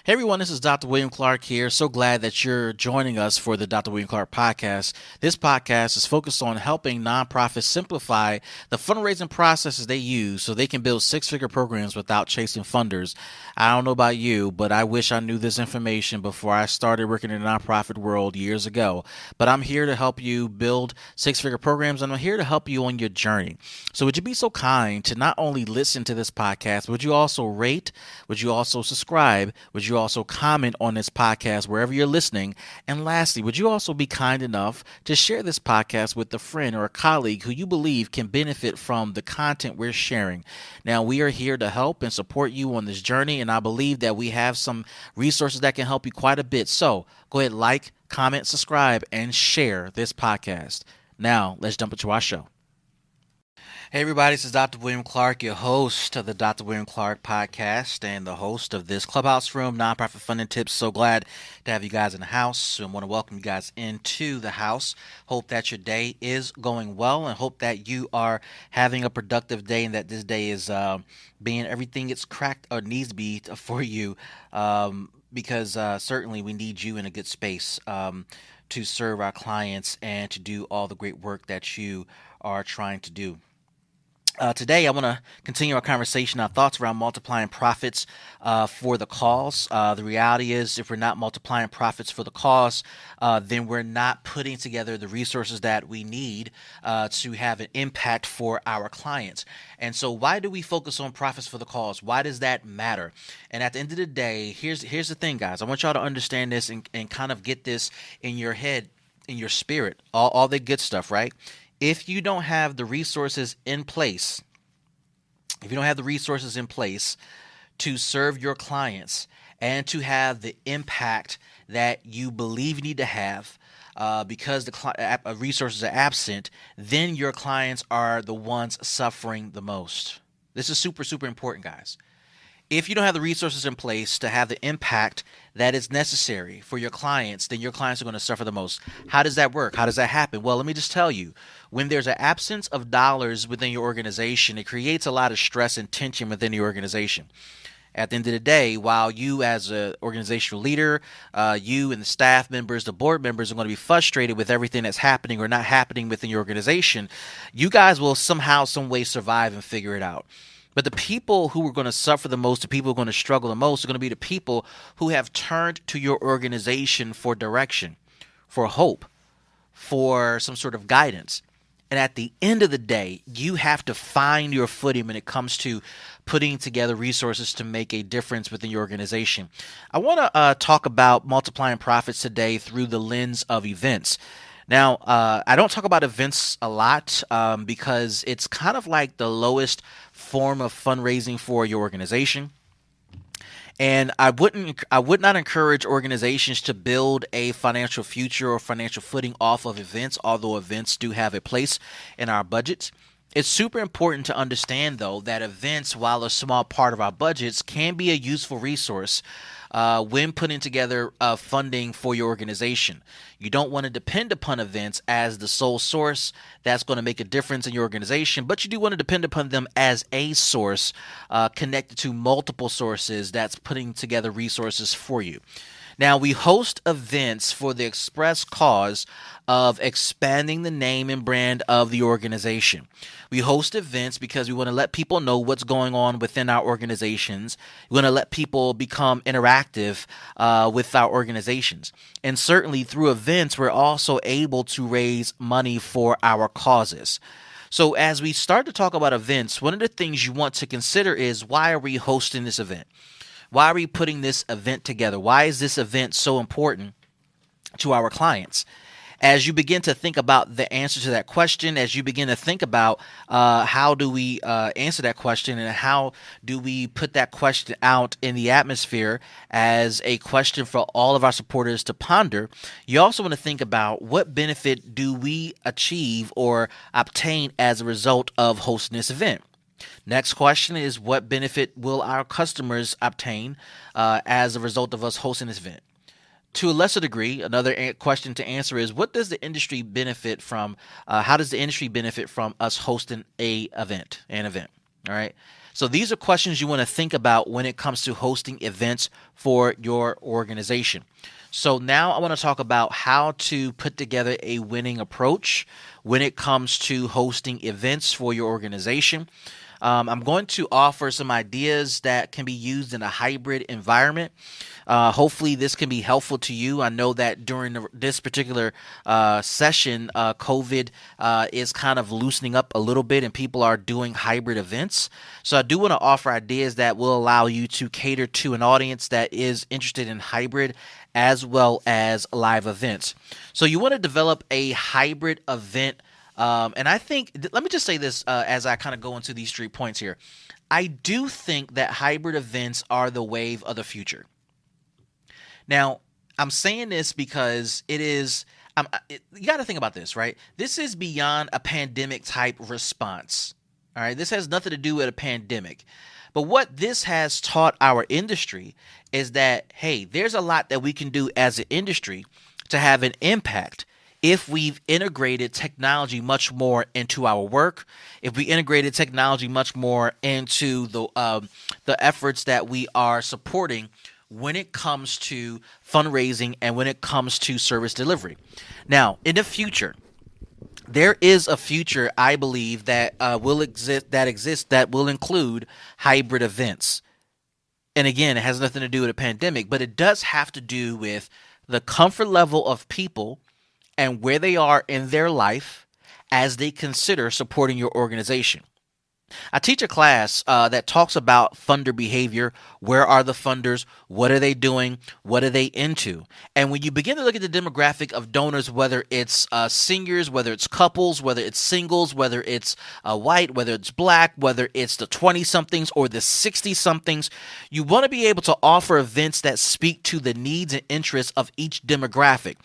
Hey everyone, this is Dr. William Clark here. So glad that you're joining us for the Dr. William Clark podcast. This podcast is focused on helping nonprofits simplify the fundraising processes they use so they can build six-figure programs without chasing funders. I don't know about you, but I wish I knew this information before I started working in the nonprofit world years ago. But I'm here to help you build six-figure programs, and I'm here to help you on your journey. So would you be so kind to not only listen to this podcast, would you also rate, would you also subscribe, would you also comment on this podcast wherever you're listening? And lastly, would you also be kind enough to share this podcast with a friend or a colleague who you believe can benefit from the content we're sharing? Now, we are here to help and support you on this journey, and I believe that we have some resources that can help you quite a bit. So go ahead, like, comment, subscribe, and share this podcast. Now, let's jump into our show. Hey everybody, this is Dr. William Clark, your host of the Dr. William Clark podcast and the host of this Clubhouse Room, Nonprofit Funding Tips. So glad to have you guys in the house and want to welcome you guys into the house. Hope that your day is going well and hope that you are having a productive day and that this day is being everything it's cracked or needs to be for you because certainly we need you in a good space to serve our clients and to do all the great work that you are trying to do. Today, I want to continue our conversation, our thoughts around multiplying profits for the cause. The reality is, if we're not multiplying profits for the cause, then we're not putting together the resources that we need to have an impact for our clients. And so why do we focus on profits for the cause? Why does that matter? And at the end of the day, here's the thing, guys. I want y'all to understand this and kind of get this in your head, in your spirit, all the good stuff, right? If you don't have the resources in place, to serve your clients and to have the impact that you believe you need to have because the resources are absent, then your clients are the ones suffering the most. This is super, super important, guys. If you don't have the resources in place to have the impact that is necessary for your clients, then your clients are going to suffer the most. How does that work? How does that happen? Well, let me just tell you, when there's an absence of dollars within your organization, it creates a lot of stress and tension within the organization. At the end of the day, while you as an organizational leader, you and the staff members, the board members are going to be frustrated with everything that's happening or not happening within your organization, you guys will somehow, some way survive and figure it out. But the people who are going to suffer the most, the people who are going to struggle the most, are going to be the people who have turned to your organization for direction, for hope, for some sort of guidance. And at the end of the day, you have to find your footing when it comes to putting together resources to make a difference within your organization. I want to talk about multiplying profits today through the lens of events. Now, I don't talk about events a lot because it's kind of like the lowest form of fundraising for your organization. And I would not encourage organizations to build a financial future or financial footing off of events, although events do have a place in our budgets. It's super important to understand, though, that events, while a small part of our budgets, can be a useful resource when putting together funding for your organization. You don't want to depend upon events as the sole source that's going to make a difference in your organization, but you do want to depend upon them as a source connected to multiple sources that's putting together resources for you. Now, we host events for the express cause of expanding the name and brand of the organization. We host events because we want to let people know what's going on within our organizations. We want to let people become interactive with our organizations. And certainly through events, we're also able to raise money for our causes. So as we start to talk about events, one of the things you want to consider is, why are we hosting this event? Why are we putting this event together? Why is this event so important to our clients? As you begin to think about the answer to that question, as you begin to think about how do we answer that question and how do we put that question out in the atmosphere as a question for all of our supporters to ponder, you also want to think about what benefit do we achieve or obtain as a result of hosting this event. Next question is, what benefit will our customers obtain as a result of us hosting this event? To a lesser degree, another question to answer is, what does the industry benefit from? How does the industry benefit from us hosting an event? All right. So these are questions you want to think about when it comes to hosting events for your organization. So now I want to talk about how to put together a winning approach when it comes to hosting events for your organization. I'm going to offer some ideas that can be used in a hybrid environment. Hopefully, this can be helpful to you. I know that during this particular session, COVID is kind of loosening up a little bit and people are doing hybrid events. So, I do want to offer ideas that will allow you to cater to an audience that is interested in hybrid as well as live events. So, you want to develop a hybrid event. And I think, let me just say this as I kind of go into these 3 points here. I do think that hybrid events are the wave of the future. Now, I'm saying this because you got to think about this, right? This is beyond a pandemic type response. All right. This has nothing to do with a pandemic. But what this has taught our industry is that, hey, there's a lot that we can do as an industry to have an impact if we've integrated technology much more into our work, if we integrated technology much more into the efforts that we are supporting when it comes to fundraising and when it comes to service delivery. Now, in the future, there is a future I believe that will exist that will include hybrid events. And again, it has nothing to do with a pandemic, but it does have to do with the comfort level of people and where they are in their life as they consider supporting your organization. I teach a class that talks about funder behavior. Where are the funders? What are they doing? What are they into? And when you begin to look at the demographic of donors, whether it's seniors, whether it's couples, whether it's singles, whether it's white, whether it's black, whether it's the 20-somethings or the 60-somethings, you want to be able to offer events that speak to the needs and interests of each demographic.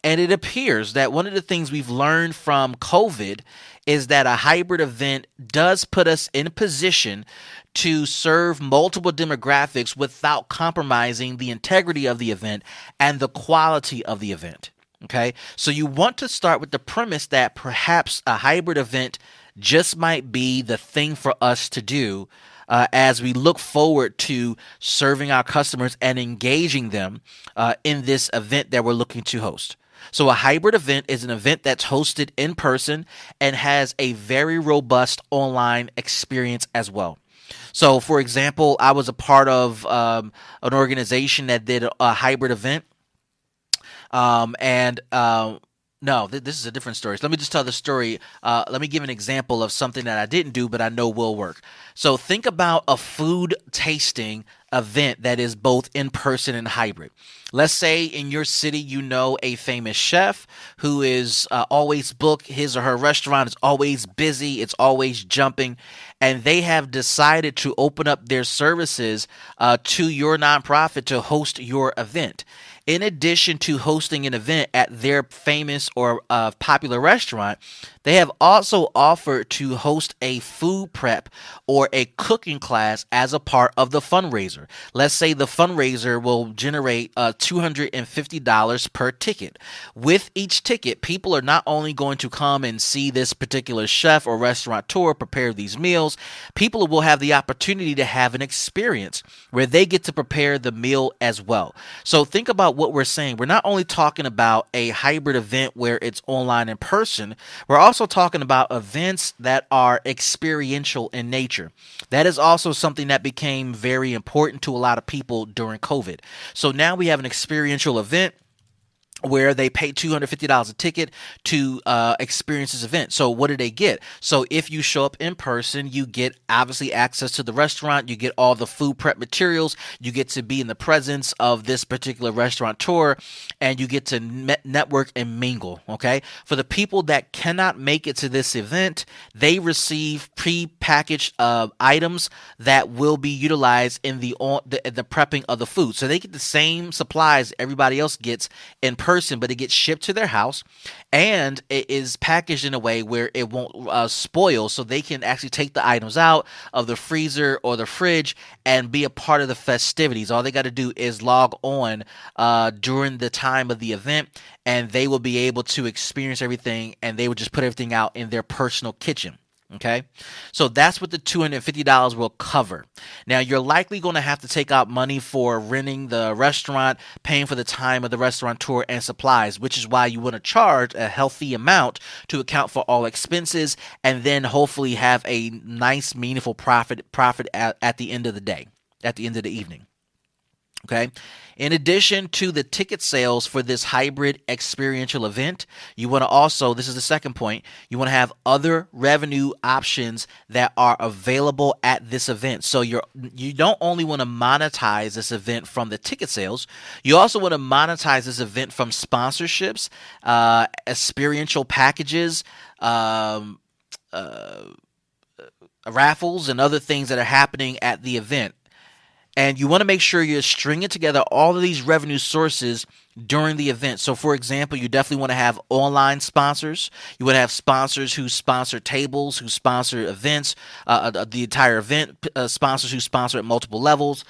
And it appears that one of the things we've learned from COVID is that a hybrid event does put us in a position to serve multiple demographics without compromising the integrity of the event and the quality of the event. Okay, so you want to start with the premise that perhaps a hybrid event just might be the thing for us to do as we look forward to serving our customers and engaging them in this event that we're looking to host. So a hybrid event is an event that's hosted in person and has a very robust online experience as well. So, for example, I was a part of an organization that did a hybrid event. No, this is a different story. So let me just tell the story. Let me give an example of something that I didn't do, but I know will work. So think about a food tasting event that is both in person and hybrid. Let's say in your city, you know a famous chef who is always booked. His or her restaurant is always busy. It's always jumping. And they have decided to open up their services to your nonprofit to host your event. In addition to hosting an event at their famous or popular restaurant, they have also offered to host a food prep or a cooking class as a part of the fundraiser. Let's say the fundraiser will generate $250 per ticket. With each ticket, people are not only going to come and see this particular chef or restaurateur prepare these meals, people will have the opportunity to have an experience where they get to prepare the meal as well. So think about what we're saying. We're not only talking about a hybrid event where it's online in person, we're also talking about events that are experiential in nature. That is also something that became very important to a lot of people during COVID. So now we have an experiential event where they pay $250 a ticket to experience this event. So what do they get? So if you show up in person, you get obviously access to the restaurant, you get all the food prep materials, you get to be in the presence of this particular restaurateur, and you get to network and mingle, okay? For the people that cannot make it to this event, they receive pre-packaged items that will be utilized in the prepping of the food. So they get the same supplies everybody else gets in person, but it gets shipped to their house and it is packaged in a way where it won't spoil, so they can actually take the items out of the freezer or the fridge and be a part of the festivities. All they got to do is log on during the time of the event, and they will be able to experience everything, and they will just put everything out in their personal kitchen. Okay, so that's what the $250 will cover. Now, you're likely going to have to take out money for renting the restaurant, paying for the time of the restaurateur, and supplies, which is why you want to charge a healthy amount to account for all expenses, and then hopefully have a nice, meaningful profit at the end of the day, at the end of the evening. Okay. In addition to the ticket sales for this hybrid experiential event, you want to also, this is the second point, you want to have other revenue options that are available at this event. So you don't only want to monetize this event from the ticket sales, you also want to monetize this event from sponsorships, experiential packages, raffles, and other things that are happening at the event. And you want to make sure you're stringing together all of these revenue sources during the event. So, for example, you definitely want to have online sponsors. You want to have sponsors who sponsor tables, who sponsor events, the entire event, sponsors who sponsor at multiple levels,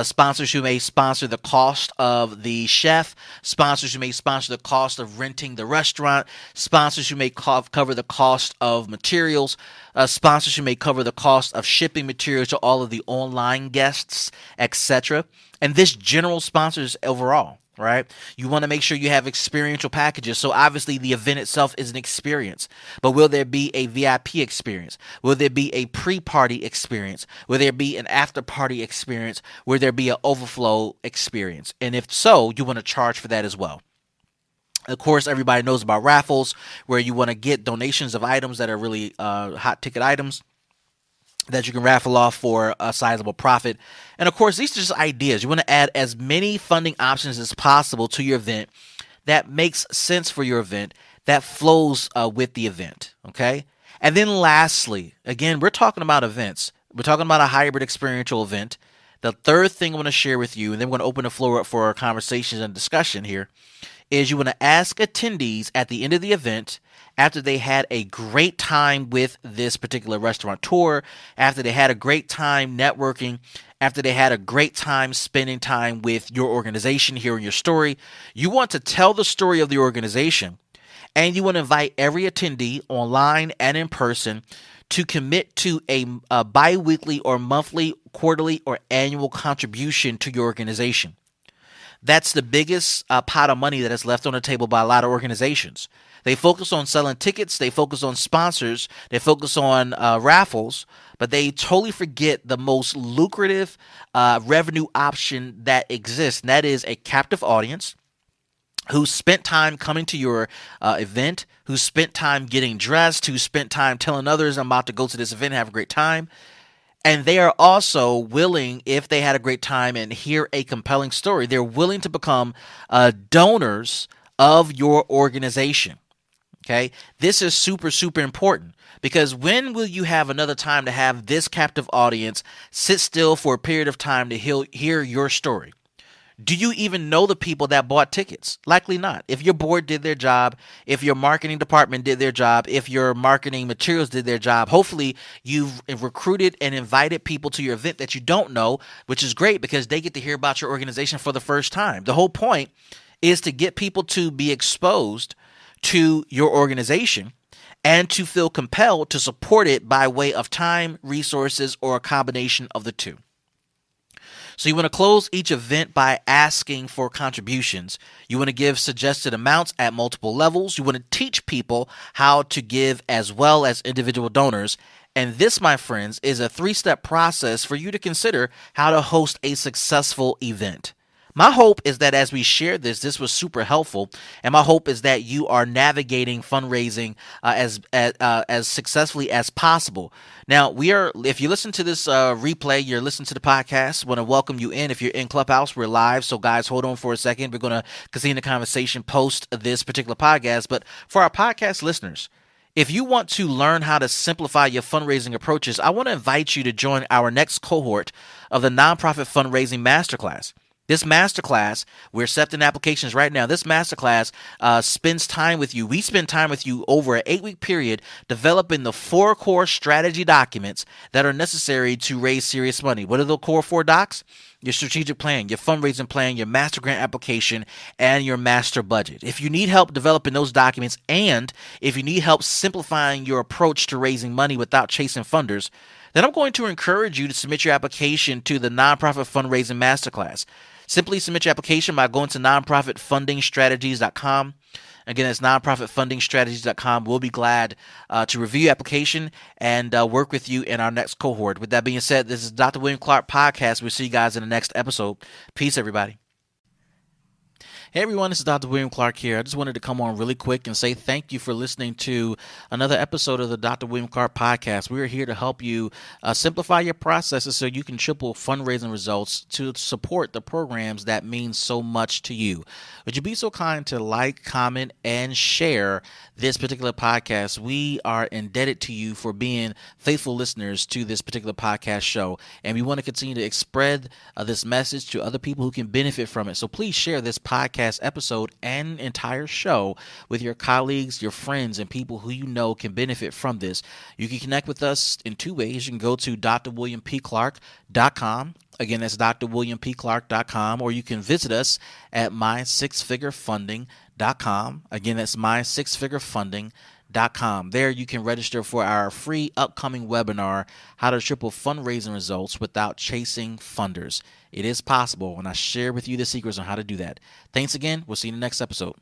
sponsors who may sponsor the cost of the chef, sponsors who may sponsor the cost of renting the restaurant, sponsors who may cover the cost of materials, sponsors who may cover the cost of shipping materials to all of the online guests, etc. And this general sponsors overall. Right? You want to make sure you have experiential packages. So obviously the event itself is an experience, but will there be a VIP experience? Will there be a pre-party experience? Will there be an after-party experience? Will there be an overflow experience? And if so, you want to charge for that as well. Of course, everybody knows about raffles, where you want to get donations of items that are really hot ticket items that you can raffle off for a sizable profit. And of course, these are just ideas. You want to add as many funding options as possible to your event that makes sense for your event, that flows with the event. Okay. And then lastly, again, we're talking about events. We're talking about a hybrid experiential event. The third thing I want to share with you, and then we're going to open the floor up for conversations and discussion here, is you want to ask attendees at the end of the event, after they had a great time with this particular restaurateur, after they had a great time networking, after they had a great time spending time with your organization, hearing your story, you want to tell the story of the organization, and you want to invite every attendee online and in person to commit to a bi-weekly or monthly, quarterly, or annual contribution to your organization. That's the biggest pot of money that is left on the table by a lot of organizations. They focus on selling tickets, they focus on sponsors, they focus on raffles, but they totally forget the most lucrative revenue option that exists, and that is a captive audience who spent time coming to your event, who spent time getting dressed, who spent time telling others, I'm about to go to this event and have a great time. And they are also willing, if they had a great time and hear a compelling story, they're willing to become donors of your organization. Okay, this is super, super important, because when will you have another time to have this captive audience sit still for a period of time to hear your story? Do you even know the people that bought tickets? Likely not. If your board did their job, if your marketing department did their job, if your marketing materials did their job, hopefully you've recruited and invited people to your event that you don't know, which is great because they get to hear about your organization for the first time. The whole point is to get people to be exposed to your organization and to feel compelled to support it by way of time, resources, or a combination of the two. So you want to close each event by asking for contributions. You want to give suggested amounts at multiple levels. You want to teach people how to give as well as individual donors. And this, my friends, is a 3-step process for you to consider how to host a successful event. My hope is that as we share this was super helpful, and my hope is that you are navigating fundraising as successfully as possible. Now, if you listen to this replay, you're listening to the podcast, want to welcome you in. If you're in Clubhouse, we're live, so guys, hold on for a second. We're going to continue the conversation post this particular podcast, but for our podcast listeners, if you want to learn how to simplify your fundraising approaches, I want to invite you to join our next cohort of the Nonprofit Fundraising Masterclass. This masterclass, we're accepting applications right now. This masterclass spends time with you. We spend time with you over an 8-week period developing the 4 core strategy documents that are necessary to raise serious money. What are the core 4 docs? Your strategic plan, your fundraising plan, your master grant application, and your master budget. If you need help developing those documents, and if you need help simplifying your approach to raising money without chasing funders, then I'm going to encourage you to submit your application to the Nonprofit Fundraising Masterclass. Simply submit your application by going to nonprofitfundingstrategies.com. Again, it's nonprofitfundingstrategies.com. We'll be glad to review your application and work with you in our next cohort. With that being said, this is Dr. William Clark Podcast. We'll see you guys in the next episode. Peace, everybody. Hey everyone, this is Dr. William Clark here. I just wanted to come on really quick and say thank you for listening to another episode of the Dr. William Clark Podcast. We are here to help you simplify your processes so you can triple fundraising results to support the programs that mean so much to you. Would you be so kind to like, comment, and share this particular podcast? We are indebted to you for being faithful listeners to this particular podcast show, and we want to continue to spread this message to other people who can benefit from it. So please share this podcast episode and entire show with your colleagues, your friends, and people who you know can benefit from this. You can connect with us in 2 ways. You can go to drwilliampclark.com. Again, that's drwilliampclark.com, or you can visit us at mysixfigurefunding.com. Again, that's mysixfigurefunding.com. There you can register for our free upcoming webinar, How to Triple Fundraising Results Without Chasing Funders. It is possible, and I share with you the secrets on how to do that. Thanks again. We'll see you in the next episode.